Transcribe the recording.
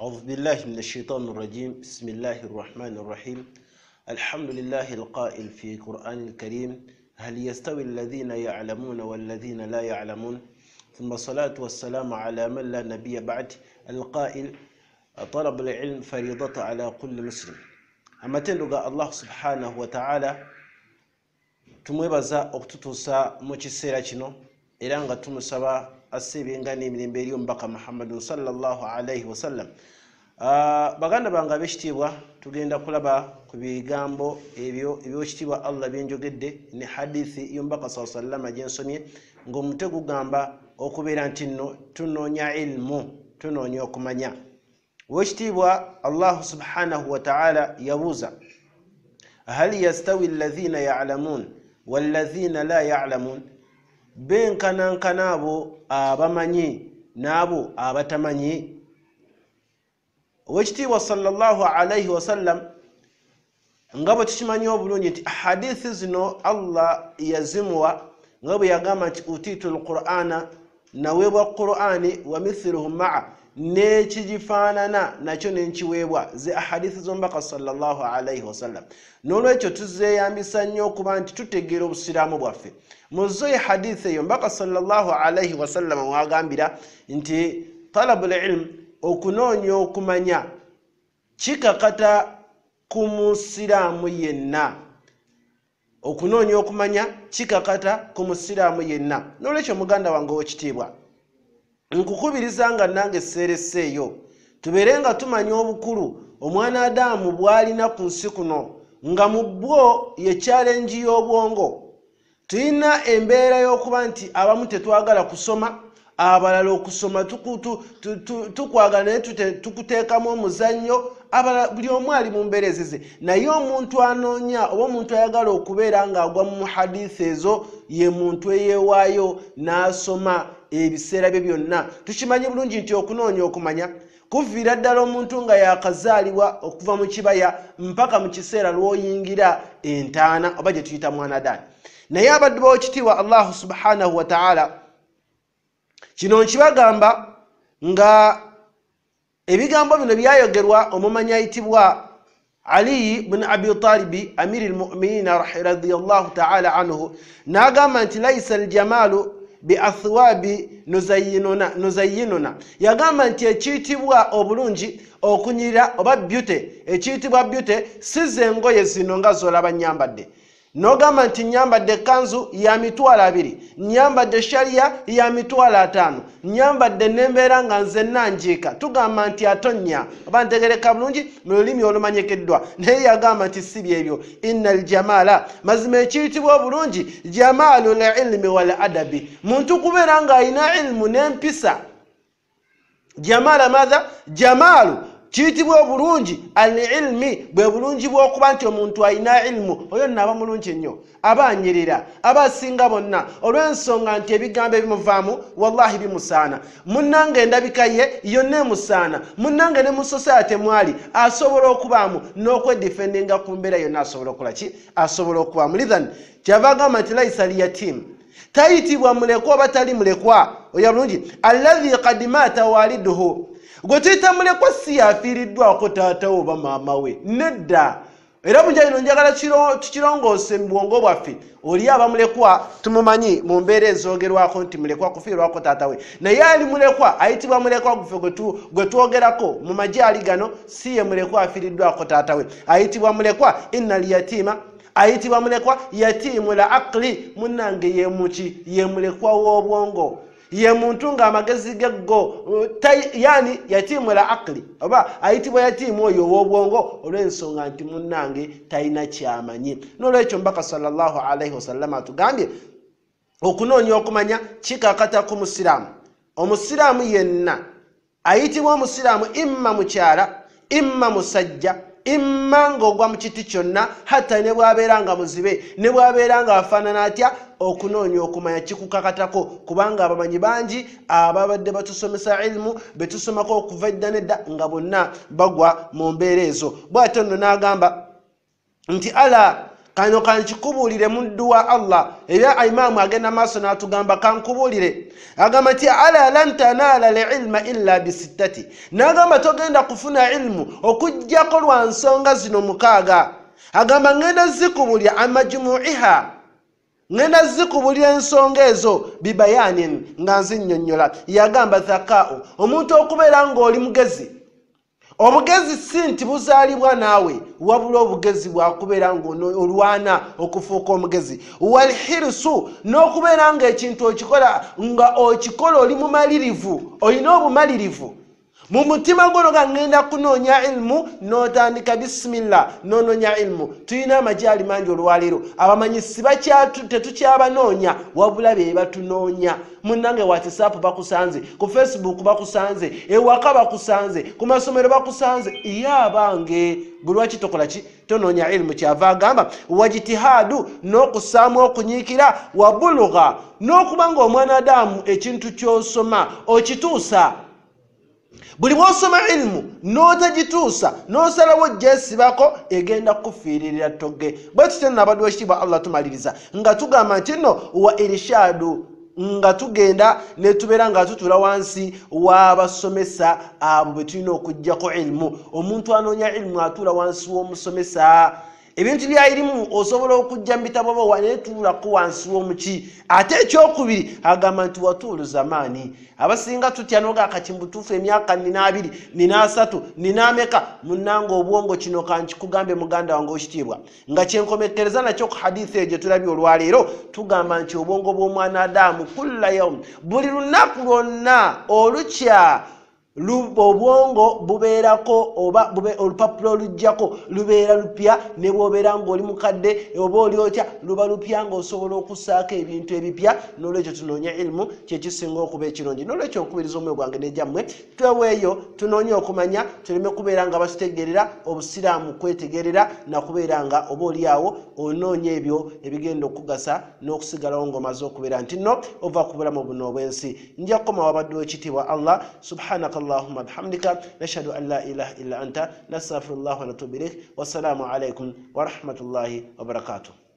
أعوذ بالله من الشيطان الرجيم. بسم الله الرحمن الرحيم. الحمد لله القائل في القرآن الكريم: هل يستوي الذين يعلمون والذين لا يعلمون؟ ثم الصلاة والسلام على من لا نبي بعد، القائل: طلب العلم فريضة على كل مسلم. أما تندقى الله سبحانه وتعالى tumwebaza okututuusa mu kiseera kino era nga tumusaba assibinga n'emirembe eri omubaka Muhammadun sallallahu alaihi wasallam. Baganda bange ab'ekitiibwa, tugenda kulaba ku bigambo ebyo eby'ekitiibwa Allah byenjogedde ne hadithi y'omubaka sallallahu alaihi wasallam gyensomye, ng'omutwe gugamba okubeera nti nno tunoonya ilmu, tunoonya okumanya. W'ekitiibwa Allah subhanahu wa ta'ala yabuuza: hal yastawi alladhina ya'lamun walladhina la ya'lamun? Benkanankana abo abamanyi n'abo abatamanyi? Owekitiibwa sallallahu alaihi wasallam nga bwe tukimanyi obulungi nti hadithi zino Allah yazimuwa nga bwe yagamba nti utitu alqur'ana, naweebwa qur'ani wa mithluhu ma'a, n'ekigifaanana nakyo nenkiweebwa, ze ahadithi z'omubaka sallallahu alaihi wasallam. N'olwekyo tuzeeyambisa nnyo okuba nti tutegeera obusiraamu bwaffe. Muzo ye hadithi eyo omubaka sallallahu alaihi wasallam mwagambira nti talabul ilm, okunoonya okumanya, kikakata ku musiraamu yenna. Okunoonya okumanya kikakata ku musiraamu yenna. N'olwekyo muganda wange ow'ekitiibwa, nkukubiriza nga nange seereseeyo tubeere nga tumanya obukulu omwana Adamu bw'alina ku nsi kuno, nga mu bwo ye challenge y'obwongo. Tulina embeera y'okuba nti abamu tetwagala kusoma, abalala okusoma tukwagala naye tukuteekamu omuzannyo, abalala buli omu ali mu mbeera ezize. Naye omuntu anoonya oba omuntu ayagala okubeera ng'agwa mu hadithi ezo ye muntu eyeewaayo n'asoma ebiseera bye byonna. Tukimanyi bulungi nti okunoonya okumanya kuviira ddala omuntu nga yakazaalibwa okuva mu kibaya mpaka mu kiseera lw'oyingira entaana oba gye tuyita mwanadaani. Naye abaddu b'ekitiibwa Allah subhanahu wa ta'ala, kino nkibagamba nga ebigambo bino byayogerwa omumanyi ayitibwa Ali ibn Abi Talib amiri al-mu'minina radiyallahu ta'ala anhu, n'agamba nti laisa al-jamalu bi athwabi nuzayyinuna. Yagamba nti ekiyitibwa obulungi okunyirira oba beauty, ekiyitibwa beauty si ze ngoye zino nga zolaba nyambadde. N'ogamba nti nyambadde kanzu ya mitwalo 2, nyambadde sharia ya mitwalo 5, nyambadde nembeera nga nze nanjiika, tugamba nti atonnya oba ntegereka bulungi mu lulimi olumanyikiddwa. Naye yagamba nti si byebyo. Innal jamala, mazima ekiyitibwa obulungi jamalul ilmi wal adabi, muntu kubeera nga alina ilmu n'empisa. Jamala madha? Jamalu kiyitibwa obulungi al-ilmi, bwe bulungi bw'okuba nti omuntu alina ilmu, oyo naba mulungi nnyo, aba anyirira, aba asinga bonna, olw'ensonga nti ebigambo ebimuvaamu wallahi bimusaana. Munnange endabika ye yonna emusaana, munnange ne mu society mwali asobola okubaamu n'okwedifendinga ku mbeera yonna, asobola okukola ki? Asobola okubaamu. Lidhan kyava agamba nti laisa liyatim, tayitibwa mulekwa oba tali mulekwa, oyo bulungi alladhi qad mata waliduhu, gwe tuyita mulekwa si yafiiriddwako taatawe oba maama we, nedda. Era bunjayino njagala tukirongoose mu bwongo bwaffe. Oli abamulekwa tumumanyi mu mbeera ezoogerwako nti mulekwa kufiirwako taatawe, naye ali mulekwa ayitibwa mulekwa guffe gwe twogerako mu majali gano si ye mulekwa afiiriddwako taatawe, ayitibwa mulekwa innal yatima, ayitibwa mulekwa yatimu la aqli, munnange ye muki? Ye mulekwa w'obwongo, ye muntu nga amagezi geggo, yani yatimu la aqli, oba ayitibwa yatimu oyo w'obwongo olw'ensonga nti munnange talina kyamanyi. N'olwekyo mbaka sallallahu alaihi wasallam atugambye okunoonya okumanya kikakata ku musiraamu. Omusiraamu yenna ayitibwa omusiraamu imma mukyala, imma musajja, imma ng'ogwa mu kiti kyonna, hatta ne bw'abeera nga muzibe, ne bw'abeera nga afaanana atya, okunoonya okumanya kikukakatako, kubanga abamanyi bangi ababadde batusomesa ilmu betusomako okuva edda nedda nga bonna bagwa mu mbeera ezo. Bw'atyo nno n'agamba nti ala kano kankikubulire muddu wa Allah era imamu agenda maaso n'atugamba kankubulire agamba nti ala lan tanala lilma illa bisittati n'agamba togenda kufuna ilmu okujjako lwa nsonga zino mukaaga agamba ngenda zikubulira amajumuiha ngenda zikubulira ensonga ezo bibayanin nga nzinnyonnyola yagamba thakau omuntu okubeera ng'oli mugezi obugezi si nti buzaalibwa naawe wabula obugezi bwakubeera ng'olwana okufuuka omugezi walhirsu n'okubeera ng'ekintu okikola nga okikola oli mumalirivu olina obumalirivu mu mutima gwo nga ngenda kunoonya ilmu n'otandika bisimillah n'onoonya ilmu tulina amajaali mangi olwaleero abamanyisi tetukyabanoonya wabula be batunoonya munnange WhatsApp bakusanze ku Facebook bakusanze ewaka bakusanze ku masomero bakusanze yabange buli lwaki tokola ki tonoonya ilmu kyava agamba wajitihadu n'okusaamu okunyiikira wabulugha n'okuba nga omwana Adamu ekintu ky'osoma okituusa buli bw'osoma ilmu n'otagituusa n'osalawo gyesibako egenda kufiiririra togge bwe tutyo nabadde wekitiibwa Allah tumaliriza nga tugamba nti nno wa irishadu nga tugenda ne tubeera nga tutuula wansi w'abasomesa abo bwe tulina okuggyako ilmu omuntu anoonya ilmu atuula wansi w'omusomesa ebintu bya irimu osobola okujja mu bitabo bwo wanetuulako wansi w'omuki ate ekyokubiri agamba nti watuulu zamaani abasinga tutya noga akakimbutuufu emyaka 2 3 4 munnanga obwongo kino kankikugambe muganda wange okitiibwa nga kyenkomekereza nakyo ku hadithi eyo gye tulabye olwaleero tugamba nti obwongo bw'omwana Adamu kulla yawm buli lunaku lwonna olukya obwongo bubeerako oba olupapula olujjako lubeera lupya ne bw'obeera ng'oli mukadde oba oli otya luba lupya ng'osobola okusaako ebintu ebipya n'olwekyo tunoonya ilmu kyekisinga okuba ekirungi n'olwekyo okubiriza omwoyo gwange n'ejjammwe tweweeyo tunoonye okumanya tuleme kubeera nga basitegerera obusiraamu kwetegerera nakubeera nga oba oli awo onoonya ebyo ebigenda okugasa n'okusigalawo ng'omaze okubeera nti nno ova ku bulamu buno obw'ensi nja kukoma wabadde w'ekitiibwa Allah subhanaka اللهم بحمدك نشهد أن لا إله إلا أنت نستغفر الله ونتوب إليك والسلام عليكم ورحمة الله وبركاته.